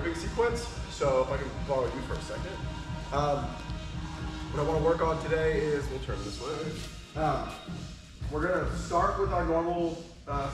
Big sequence, so if I can borrow you for a second. What I want to work on today is, we'll turn this way. We're going to start with our normal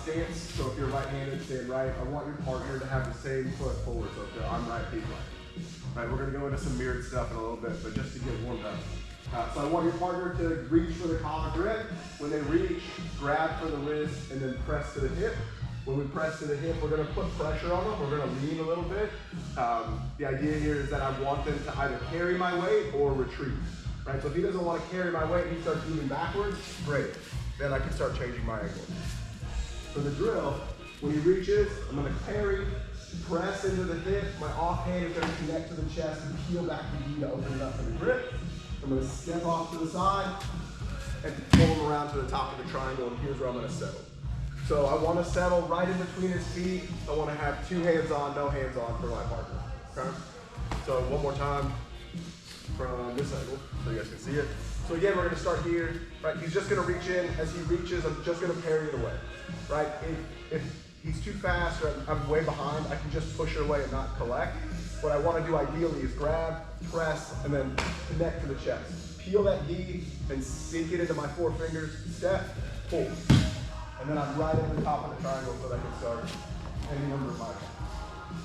stance. So if you're right-handed, stand right. I want your partner to have the same foot forward. So if I'm right, he's right. Right, we're going to go into some mirrored stuff in a little bit, but just to get warmed up. So I want your partner to reach for the collar grip. When they reach, grab for the wrist and then press to the hip. When we press to the hip, we're going to put pressure on them. We're going to lean a little bit. The idea here is that I want them to either carry my weight or retreat. Right? So if he doesn't want to carry my weight and he starts moving backwards, great. Then I can start changing my angle. For the drill, when he reaches, I'm going to carry, press into the hip. My offhand is going to connect to the chest and peel back the knee to open it up for the grip. I'm going to step off to the side and pull him around to the top of the triangle, and here's where I'm going to settle. So I want to settle right in between his feet. I want to have 2 hands on, no hands on for my partner. Okay? So one more time from this angle so you guys can see it. So again, we're going to start here. Right? He's just going to reach in. As he reaches, I'm just going to parry it away. Right? If he's too fast or I'm way behind, I can just push it away and not collect. What I want to do ideally is grab, press, and then connect to the chest. Peel that knee and sink it into my 4 fingers. Step, pull. And then I'm right at the top of the triangle so that I can start any number of 5.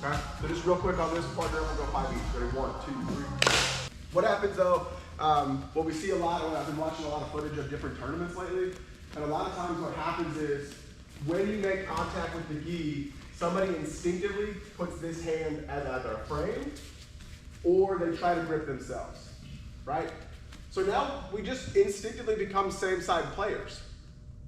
Okay? So just real quick on this partner, we'll go 5 each. Ready? 1, 2, 3. What happens though, what we see a lot, I've been watching a lot of footage of different tournaments lately, and a lot of times what happens is when you make contact with the gi, somebody instinctively puts this hand as either a frame or they try to grip themselves, right? So now we just instinctively become same-side players.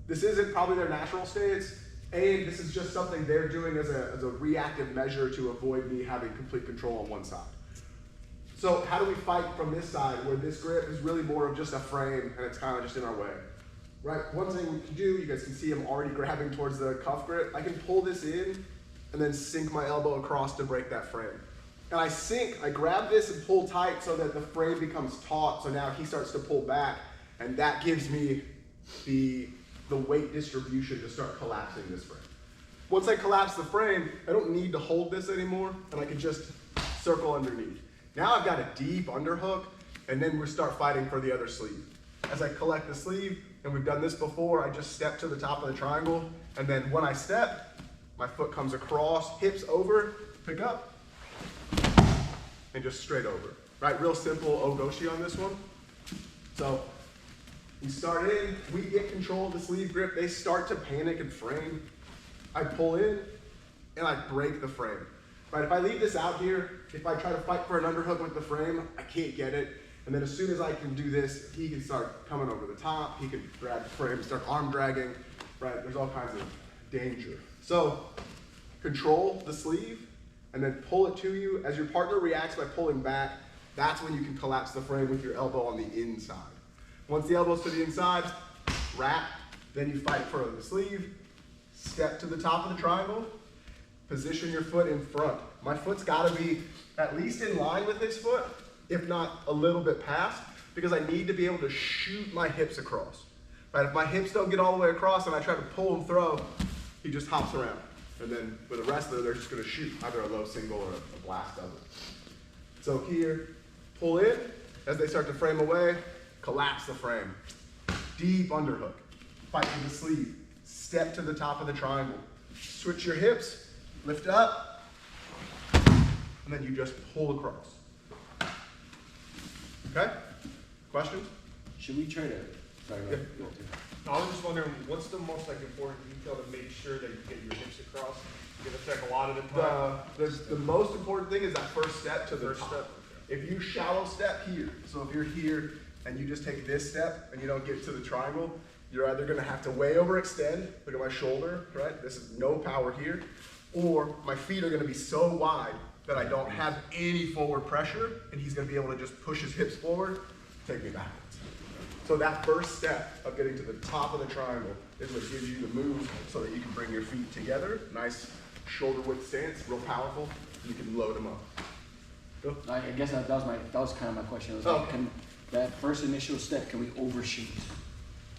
This isn't probably their natural stance, and this is just something they're doing as a reactive measure to avoid me having complete control on one side. So how do we fight from this side where this grip is really more of just a frame and it's kind of just in our way? Right, one thing we can do, you guys can see I'm already grabbing towards the cuff grip. I can pull this in and then sink my elbow across to break that frame. And I grab this and pull tight so that the frame becomes taut, so now he starts to pull back, and that gives me the weight distribution to start collapsing this frame. Once I collapse the frame, I don't need to hold this anymore, and I can just circle underneath. Now I've got a deep underhook, and then we start fighting for the other sleeve. As I collect the sleeve, and we've done this before, I just step to the top of the triangle, and then when I step, my foot comes across, hips over, pick up, and just straight over. Right, real simple Ogoshi on this one. So we start in, we get control of the sleeve grip, they start to panic and frame. I pull in, and I break the frame. Right, if I leave this out here, if I try to fight for an underhook with the frame, I can't get it. And then as soon as I can do this, he can start coming over the top, he can grab the frame, start arm dragging, right? There's all kinds of danger. So control the sleeve and then pull it to you. As your partner reacts by pulling back, that's when you can collapse the frame with your elbow on the inside. Once the elbow's to the inside, wrap, then you fight for the sleeve, step to the top of the triangle, position your foot in front. My foot's gotta be at least in line with his foot, if not a little bit past, because I need to be able to shoot my hips across. Right? If my hips don't get all the way across and I try to pull and throw, he just hops around. And then for the wrestler, they're just gonna shoot either a low single or a blast double. So here, pull in, as they start to frame away, collapse the frame. Deep underhook, fight with the sleeve, step to the top of the triangle. Switch your hips, lift up, and then you just pull across. Okay? Questions? Should we try to? Sorry, yeah. I was just wondering, what's the most important detail to make sure that you get your hips across? You're gonna check a lot of the time. The most important thing is that first step to the top. Step. If you shallow step here, so if you're here and you just take this step and you don't get to the triangle, you're either gonna have to way overextend, look at my shoulder, right? This is no power here, or my feet are gonna be so wide that I don't have any forward pressure, and he's gonna be able to just push his hips forward, take me backwards. So that first step of getting to the top of the triangle is what gives you the move so that you can bring your feet together. Nice shoulder width stance, real powerful. You can load them up. Go. I guess that was kind of my question. It was like, can that first initial step, can we overshoot?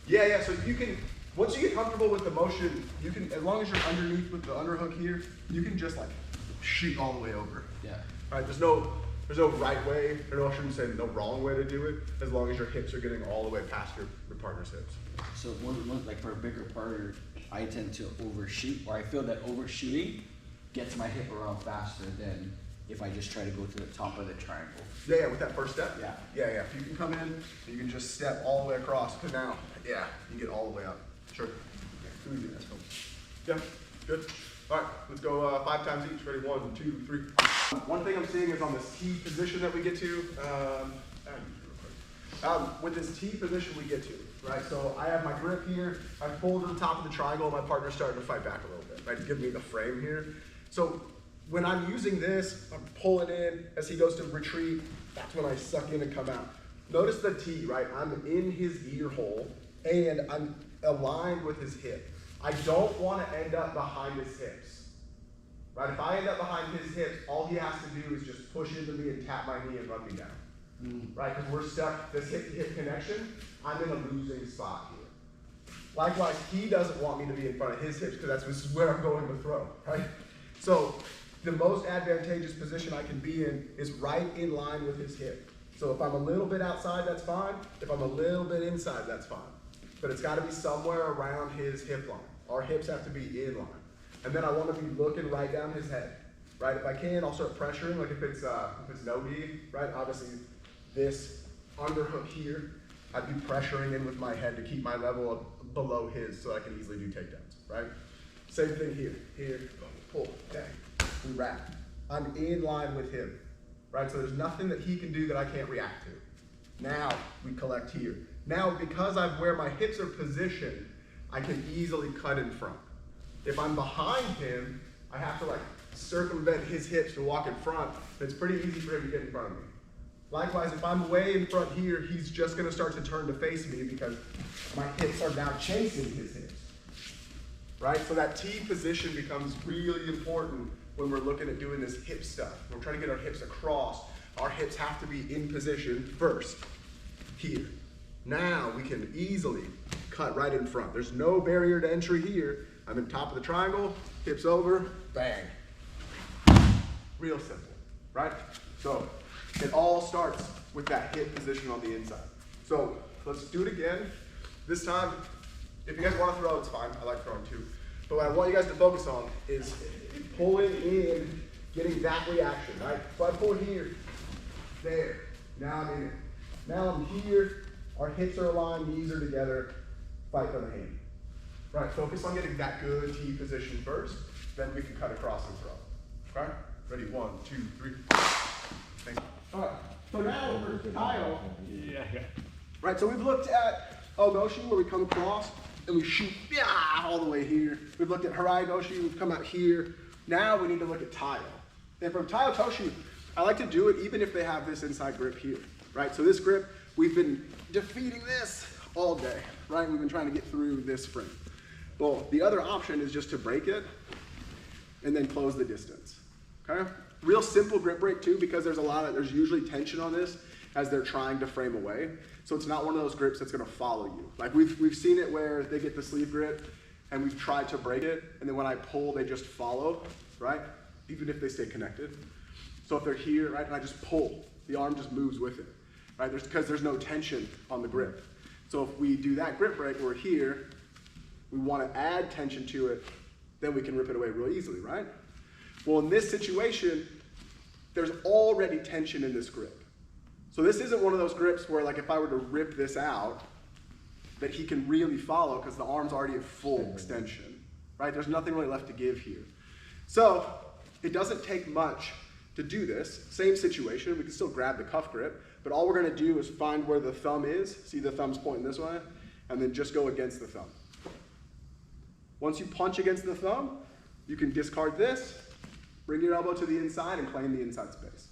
Yeah, so you can, once you get comfortable with the motion, you can, as long as you're underneath with the underhook here, you can just like shoot all the way over. Yeah. All right, there's no right way, or I shouldn't say no wrong way to do it, as long as your hips are getting all the way past your partner's hips. So like for a bigger partner, I tend to overshoot, or I feel that overshooting gets my hip around faster than if I just try to go to the top of the triangle. Yeah, with that first step? Yeah. Yeah. If you can come in, you can just step all the way across, because now, yeah, you can get all the way up. Sure. Yeah, yeah, good. All right, let's go 5 times each. Ready? 1, 2, 3. One thing I'm seeing is on this T position that we get to, with this T position we get to, right? So I have my grip here, I pull to the top of the triangle, and my partner's starting to fight back a little bit, right? To give me the frame here. So when I'm using this, I'm pulling in, as he goes to retreat, that's when I suck in and come out. Notice the T, right? I'm in his ear hole, and I'm aligned with his hip. I don't want to end up behind his hips, right? If I end up behind his hips, all he has to do is just push into me and tap my knee and run me down, right? Because we're stuck, this hip-to-hip connection, I'm in a losing spot here. Likewise, he doesn't want me to be in front of his hips because this is where I'm going to throw, right? So the most advantageous position I can be in is right in line with his hip. So if I'm a little bit outside, that's fine. If I'm a little bit inside, that's fine. But it's got to be somewhere around his hip line. Our hips have to be in line. And then I want to be looking right down his head, right? If I can, I'll start pressuring, like if it's no gi, right? Obviously, this underhook here, I'd be pressuring in with my head to keep my level below his so I can easily do takedowns, right? Same thing here. Here, pull, bang, we wrap. I'm in line with him, right? So there's nothing that he can do that I can't react to. Now we collect here. Now, because I'm where my hips are positioned, I can easily cut in front. If I'm behind him, I have to like circumvent his hips to walk in front. It's pretty easy for him to get in front of me. Likewise, if I'm way in front here, he's just gonna start to turn to face me because my hips are now chasing his hips, right? So that T position becomes really important when we're looking at doing this hip stuff. We're trying to get our hips across. Our hips have to be in position first, here. Now we can easily cut right in front. There's no barrier to entry here. I'm in top of the triangle, hips over, bang. Real simple, right? So it all starts with that hip position on the inside. So let's do it again. This time, if you guys want to throw, it's fine. I like throwing too. But what I want you guys to focus on is pulling in, getting that reaction, right? So I pull here, there. Now I'm in it. Now I'm here. Our hips are aligned, knees are together, fight for the hand. Right, focus on getting that good T position first, then we can cut across and throw. Okay? Ready, 1, 2, 3. Thank you. All right, so now for Tai. Yeah. Right, so we've looked at Goshi where we come across and we shoot all the way here. We've looked at Harai Goshi, we've come out here. Now we need to look at Tai. And from Tai Otoshi, I like to do it even if they have this inside grip here. Right, so this grip, we've been defeating this all day, right? We've been trying to get through this frame. Well, the other option is just to break it and then close the distance, okay? Real simple grip break too, because there's usually tension on this as they're trying to frame away. So it's not one of those grips that's gonna follow you. Like we've seen it where they get the sleeve grip and we've tried to break it, and then when I pull, they just follow, right? Even if they stay connected. So if they're here, right, and I just pull, the arm just moves with it. Right, because there's no tension on the grip. So if we do that grip break, we're here, we want to add tension to it, then we can rip it away real easily, right? Well, in this situation, there's already tension in this grip. So this isn't one of those grips where like if I were to rip this out, that he can really follow because the arm's already at full extension, right? There's nothing really left to give here. So it doesn't take much to do this. Same situation, we can still grab the cuff grip, but all we're gonna do is find where the thumb is. See the thumb's pointing this way? And then just go against the thumb. Once you punch against the thumb, you can discard this, bring your elbow to the inside and claim the inside space.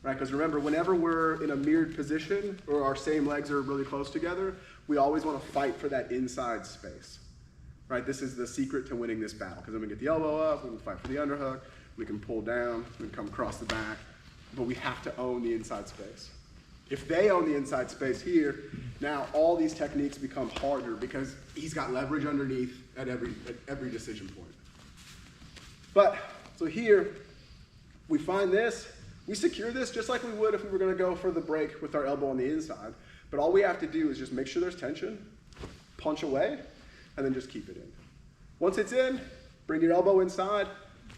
Right, because remember, whenever we're in a mirrored position or our same legs are really close together, we always wanna fight for that inside space. Right, this is the secret to winning this battle, because then we get the elbow up, we can fight for the underhook, we can pull down, we can come across the back, but we have to own the inside space. If they own the inside space here, now all these techniques become harder because he's got leverage underneath at every decision point. But, so here, We find this, we secure this just like we would if we were gonna go for the break with our elbow on the inside. But all we have to do is just make sure there's tension, punch away, and then just keep it in. Once it's in, bring your elbow inside,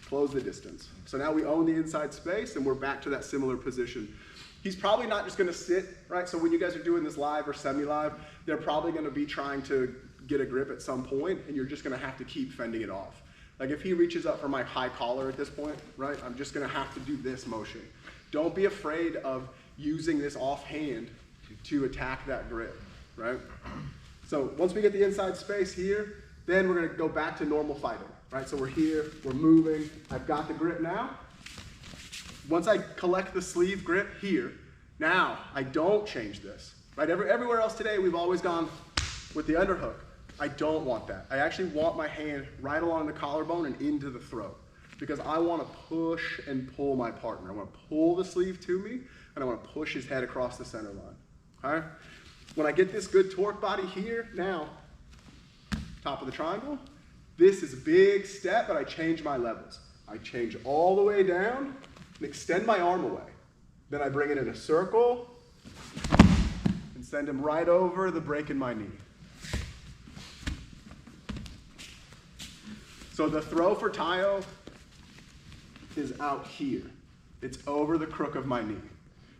close the distance. So now we own the inside space and we're back to that similar position. He's probably not just gonna sit, right? So when you guys are doing this live or semi-live, they're probably gonna be trying to get a grip at some point and you're just gonna have to keep fending it off. Like if he reaches up for my high collar at this point, right? I'm just gonna have to do this motion. Don't be afraid of using this offhand to attack that grip, right? So once we get the inside space here, then we're gonna go back to normal fighting, right? So we're here, we're moving, I've got the grip now. Once I collect the sleeve grip here, now I don't change this, right? Everywhere else today, we've always gone with the underhook. I don't want that. I actually want my hand right along the collarbone and into the throat because I want to push and pull my partner. I want to pull the sleeve to me and I want to push his head across the center line, okay? When I get this good torque body here, now, top of the triangle, this is a big step, but I change my levels. I change all the way down and extend my arm away. Then I bring it in a circle and send him right over the break in my knee. So the throw for Tai is out here. It's over the crook of my knee.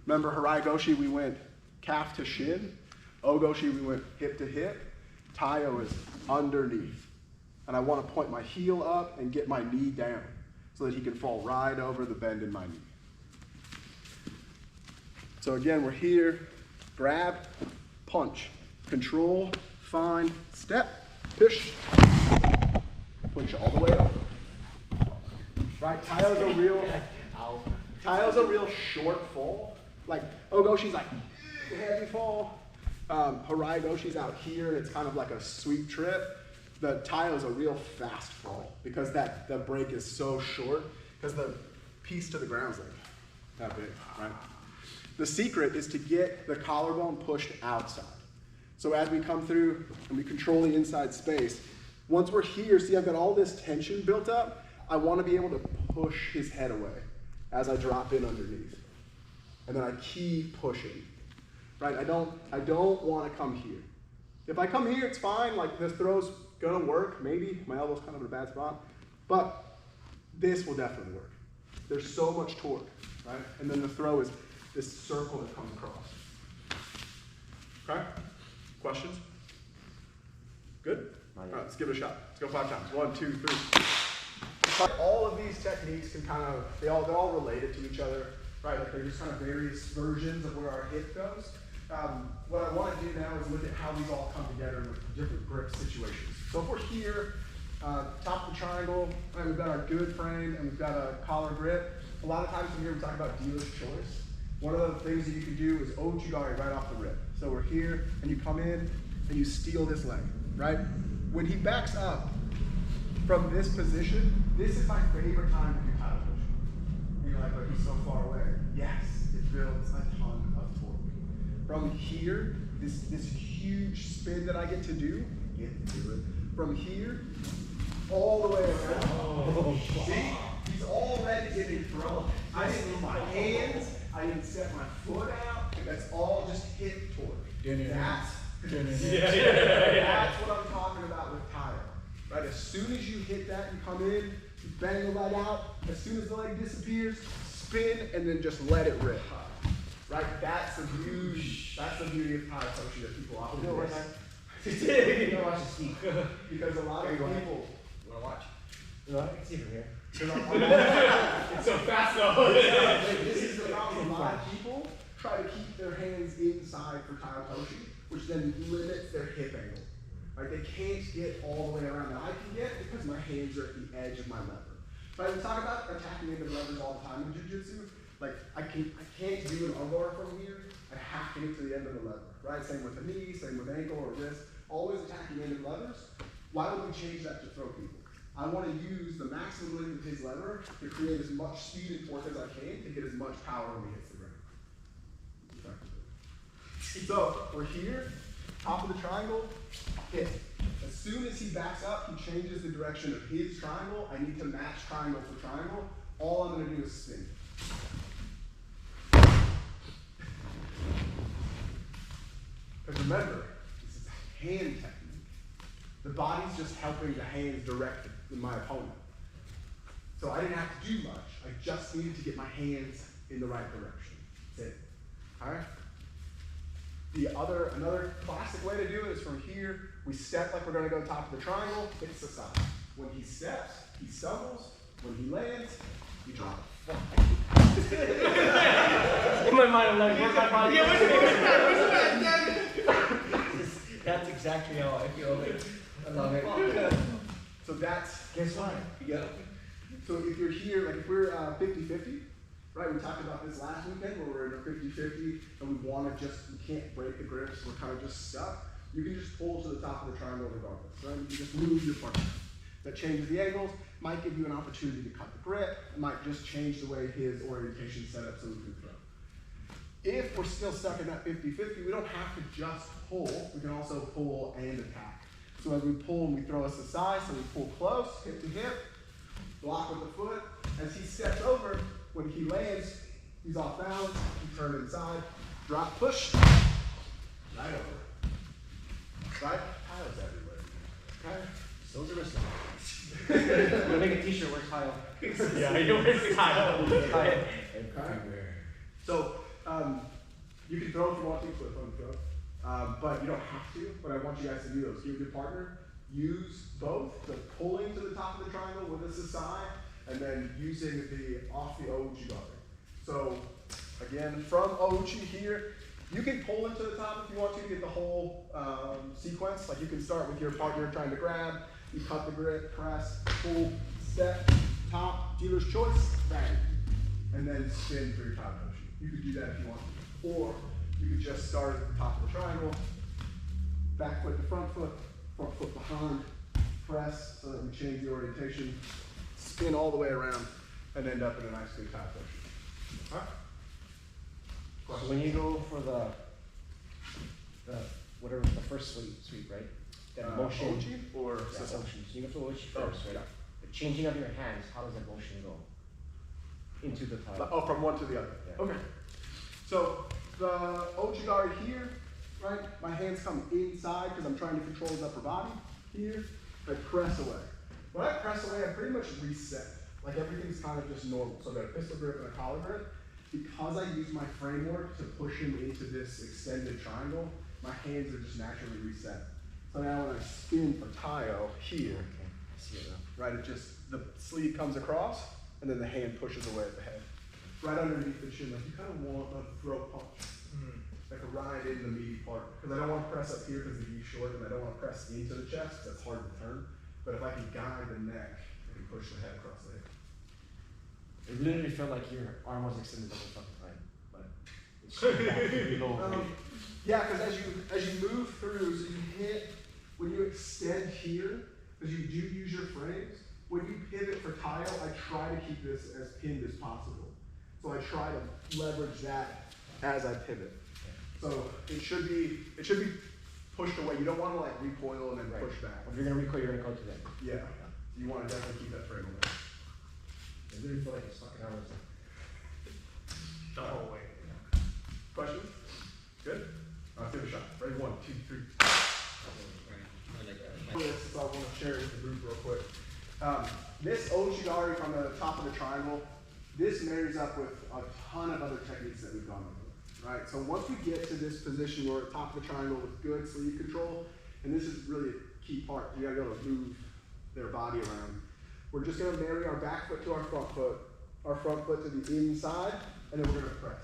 Remember Harai Goshi, we went calf to shin. Ogoshi, we went hip to hip. Tai is underneath. And I want to point my heel up and get my knee down so that he can fall right over the bend in my knee. So again, we're here, grab, punch, control, find, step, push, push all the way over. Right, Taio's a real short fall. Like Ogoshi's like heavy fall. Harai Goshi's out here and it's kind of like a sweep trip. The Taio's a real fast fall because the break is so short because the piece to the ground's like that big, right? The secret is to get the collarbone pushed outside. So as we come through and we control the inside space, once we're here, see I've got all this tension built up, I want to be able to push his head away as I drop in underneath. And then I keep pushing, right? I don't want to come here. If I come here, it's fine, like this throw's gonna work, maybe, my elbow's kind of in a bad spot, but this will definitely work. There's so much torque, right? And then the throw is this circle that comes across. Okay, questions? Good? All right, let's give it a shot. Let's go 5 times. 1, 2, 3. All of these techniques can kind of, they're all related to each other, right? Like they're just kind of various versions of where our hip goes. What I want to do now is look at how these all come together with different grip situations. So if we're here, top of the triangle, right, we've got our good frame and we've got a collar grip. A lot of times when we talk about dealer's choice, one of the things that you can do is Ojigari right off the rip. So we're here and you come in and you steal this leg, right? When he backs up from this position, this is my favorite time to do Tai Otoshi. And you're like, but he's so far away. Yes, it builds a ton of torque. From here, this huge spin that I get to do, from here, all the way around. Oh, see? He's already getting thrown. I didn't move my hands, I didn't set my foot out. That's all just hip torque. That's what I'm talking about with Tai. Right? As soon as you hit that, you come in, you bang the leg out. As soon as the leg disappears, spin, and then just let it rip. Right? That's the beauty of Tai Otoshi that people often miss. You know, watch the ski. Because a lot of people. You want to watch? You know, I can see from here. It's so fast though. This is the problem. A lot of people try to keep their hands inside for Tai Otoshi, which then limits their hip angle. Right? They can't get all the way around that I can get because my hands are at the edge of my lever. Right? We talk about attacking into levers all the time in jiu-jitsu. Like I can't do an armbar from here. I have to get to the end of the lever. Right? Same with the knee, same with ankle or wrist. Always attacking into levers. Why would we change that to throw people? I want to use the maximum length of his lever to create as much speed and torque as I can to get as much power when he hits the ground. So we're here, top of the triangle, hit. As soon as he backs up, he changes the direction of his triangle. I need to match triangle for triangle. All I'm gonna do is spin. Because remember, this is a hand technique. The body's just helping the hands direct my opponent. So I didn't have to do much. I just needed to get my hands in the right direction. That's it. All right? Another classic way to do it is from here, we step like we're gonna go top of the triangle, hits the side. When he steps, he stumbles. When he lands, you drop. In my mind, I'm like, where's my body? That's exactly how I feel. I love it. So that's, Guess what? yeah. So if you're here, like if we're 50-50, right? We talked about this last weekend where we're in a 50-50 and we want to we can't break the grips, we're kind of just stuck. You can just pull to the top of the triangle regardless, right? You can just move your partner. That changes the angles, might give you an opportunity to cut the grip, it might just change the way his orientation set up so we can throw. If we're still stuck in that 50-50, we don't have to just pull, we can also pull and attack. So as we pull and we throw us aside, so we pull close, hip to hip, block with the foot. As he steps over, when he lands, he's off balance, he turn inside, drop, push, right over. Right? Tiles everywhere. Okay? Those are wristbands. We'll make a t-shirt, where's Kyle? Yeah, you know, Kyle. Okay? So, you can throw if you want to, flip on the throw. But you don't have to, but I want you guys to do those. You and your partner, use both, the pulling to the top of the triangle with us aside, and then using the off the Ouchi So, again, from Ouchi here, you can pull into the top if you want to get the whole sequence. Like you can start with your partner trying to grab, you cut the grip, press, pull, step, top, dealer's choice, bang. And then spin for your Tai Otoshi. You could do that if you want to. Or you could just start at the top of the triangle, back foot to front foot behind, press so that we change the orientation, spin all the way around, and end up in a nice big Tai Otoshi. All right? So when you go for the whatever, the first sweep, right? That motion. Ouchi or Yeah, Sasaki? motion. So you go for Ouchi Oh, first, right? yeah. The changing of your hands, how does that motion go? Into the tie. Oh, from one to the other. Yeah. Okay. So the Ouchigari here, right? My hands come inside because I'm trying to control his upper body. Here, I press away. When I press away, I pretty much reset. Like everything's kind of just normal. So I've got a pistol grip and a collar grip. Because I use my framework to push him into this extended triangle, my hands are just naturally reset. So now when I spin for Taio here, Okay, I see it now. right, it just, the sleeve comes across, and then the hand pushes away at the head. Right underneath the chin, like you kind of want a throat punch. Like a right in the meaty part. Because I don't want to press up here because the knee's short, and I don't want to press into the chest, because that's hard to turn. But if I can guide the neck, I can push the head across the hip. It literally felt like your arm was extended the whole fucking time, but it's back really low. Yeah, because as you move through, so you hit, when you extend here, because you do use your frames, when you pivot for tile, I try to keep this as pinned as possible. So I try to leverage that as I pivot. So it should be pushed away. You don't want to like recoil and then Right. push back. If you're gonna recoil, you're gonna go to that. Yeah. You want to definitely keep that frame away. I literally feel like it's fucking arm was The whole way. Questions? Good? Let's give it a shot. Ready? 1, 2, 3. This I want to share with the group real quick. This Ouchigari from the top of the triangle, this marries up with a ton of other techniques that we've gone over, right? So once we get to this position where we're at the top of the triangle with good sleeve control, and this is really a key part, you gotta be able to move their body around. We're just gonna marry our back foot to our front foot to the inside, and then we're gonna press.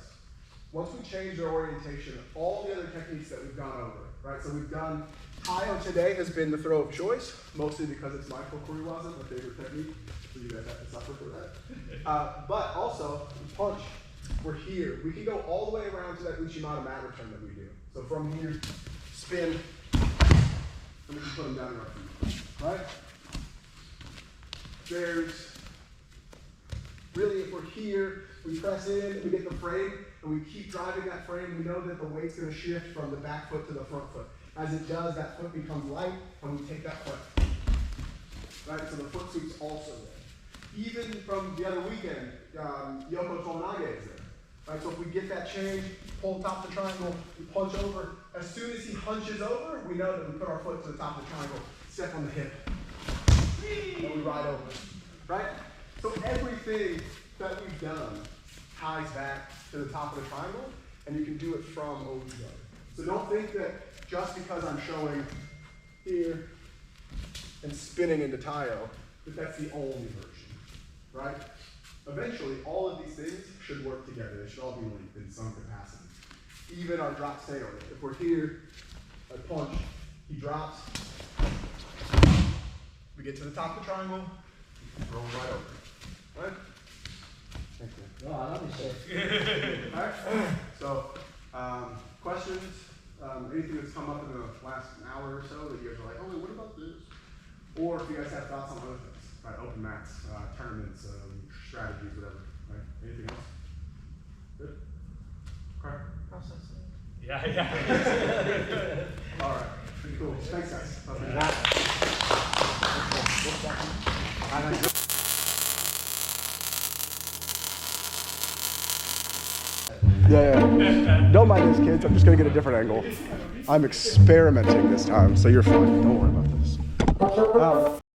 Once we change their orientation, all the other techniques that we've gone over, right? So we've done, Taio today has been the throw of choice, mostly because it's my kokuriwaza, my favorite technique, so you guys have to suffer for that. But also, punch, we're here. We can go all the way around to that Uchimata mat return that we do. So from here, spin, and we can put them down in our feet, right? There's, really if we're here, we press in, we get the frame, and we keep driving that frame, we know that the weight's gonna shift from the back foot to the front foot. As it does, that foot becomes light, and we take that foot. Right, so the foot sweep's also there. Even from the other weekend, Yoko Tominage is there. Right, so if we get that change, pull the top of the triangle, we punch over. As soon as he hunches over, we know that we put our foot to the top of the triangle, step on the hip, and we ride over. Right? So everything that we've done ties back to the top of the triangle, and you can do it from OVO. So don't think that just because I'm showing here and spinning into Taio, that that's the only version, right? Eventually, all of these things should work together. They should all be linked in some capacity. Even our drop stay on it. If we're here, I punch, he drops, we get to the top of the triangle, roll right over, right? Thank you. No, I love this shit. All right, so questions? Anything that's come up in the last hour or so that you guys are like, oh, what about this? Or if you guys have thoughts on other things, right? Open mats, tournaments, strategies, whatever, right? Anything else? Good? Okay. Yeah. All right, cool. Thanks, guys. Yeah. Don't mind this, kids. I'm just gonna get a different angle. I'm experimenting this time, so you're fine. Don't worry about this.